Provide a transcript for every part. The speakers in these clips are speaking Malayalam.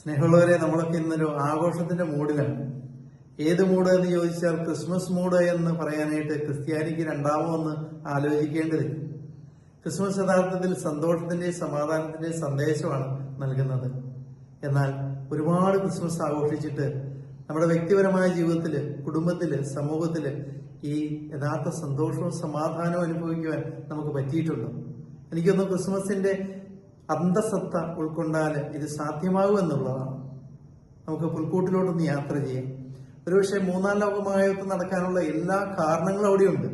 സ്നേഹമുള്ളവരെ, നമ്മളൊക്കെ ഇന്നൊരു ആഘോഷത്തിന്റെ മൂഡിലാണ്. ഏത് മൂഡ് എന്ന് ചോദിച്ചാൽ ക്രിസ്മസ് മൂഡ് എന്ന് പറയാനായിട്ട് ക്രിസ്ത്യാനിക്ക് രണ്ടാമതൊന്ന് ആലോചിക്കേണ്ടതില്ല. ക്രിസ്മസ് യഥാർത്ഥത്തിൽ സന്തോഷത്തിന്റെയും സമാധാനത്തിന്റെയും സന്ദേശമാണ് നൽകുന്നത്. എന്നാൽ ഒരുപാട് ക്രിസ്മസ് ആഘോഷിച്ചിട്ട് നമ്മുടെ വ്യക്തിപരമായ ജീവിതത്തില്, കുടുംബത്തില്, സമൂഹത്തില് ഈ യഥാർത്ഥ സന്തോഷവും സമാധാനവും അനുഭവിക്കുവാൻ നമുക്ക് പറ്റിയിട്ടുണ്ടോ? എനിക്കൊന്ന് ക്രിസ്മസിന്റെ അന്തസത്ത ഉൾക്കൊണ്ടാൽ ഇത് സാധ്യമാകും എന്നുള്ളതാണ്. നമുക്ക് പുൽക്കൂട്ടിലോട്ടൊന്ന് യാത്ര ചെയ്യാം. ഒരുപക്ഷെ മൂന്നാം ലോകമഹായുദ്ധം നടക്കാനുള്ള എല്ലാ കാരണങ്ങളും അവിടെയുണ്ട്.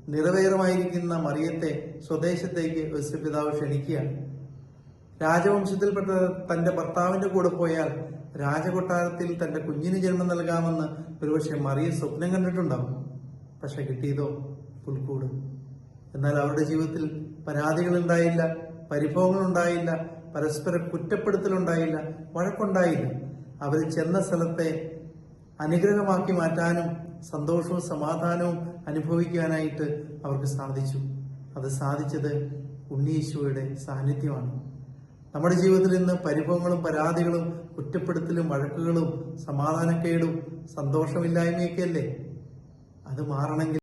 നിറവേറുമായിരിക്കുന്ന മറിയത്തെ സ്വദേശത്തേക്ക് യോസേപ്പിതാവ് ക്ഷണിക്കുകയാണ്. രാജവംശത്തിൽപ്പെട്ട തന്റെ ഭർത്താവിന്റെ കൂടെ പോയാൽ രാജകൊട്ടാരത്തിൽ തന്റെ കുഞ്ഞിന് ജന്മം നൽകാമെന്ന് ഒരുപക്ഷെ മറിയ സ്വപ്നം കണ്ടിട്ടുണ്ടാവും. പക്ഷെ കിട്ടിയതോ പുൽക്കൂട്. എന്നാൽ അവരുടെ ജീവിതത്തിൽ പരാതികളുണ്ടായില്ല, പരിഭവങ്ങളുണ്ടായില്ല, പരസ്പര കുറ്റപ്പെടുത്തലുണ്ടായില്ല, വഴക്കുണ്ടായില്ല. അവർ ചെന്ന സ്ഥലത്തെ അനുഗ്രഹമാക്കി മാറ്റാനും സന്തോഷവും സമാധാനവും അനുഭവിക്കാനായിട്ട് അവർക്ക് സാധിച്ചു. അത് സാധിച്ചത് ഉണ്ണീശോയുടെ സാന്നിധ്യമാണ്. നമ്മുടെ ജീവിതത്തിൽ ഇന്ന് പരിഭവങ്ങളും പരാതികളും കുറ്റപ്പെടുത്തലും വഴക്കുകളും സമാധാനക്കേടും സന്തോഷമില്ലായ്മയൊക്കെയല്ലേ? അത് മാറണമെങ്കിൽ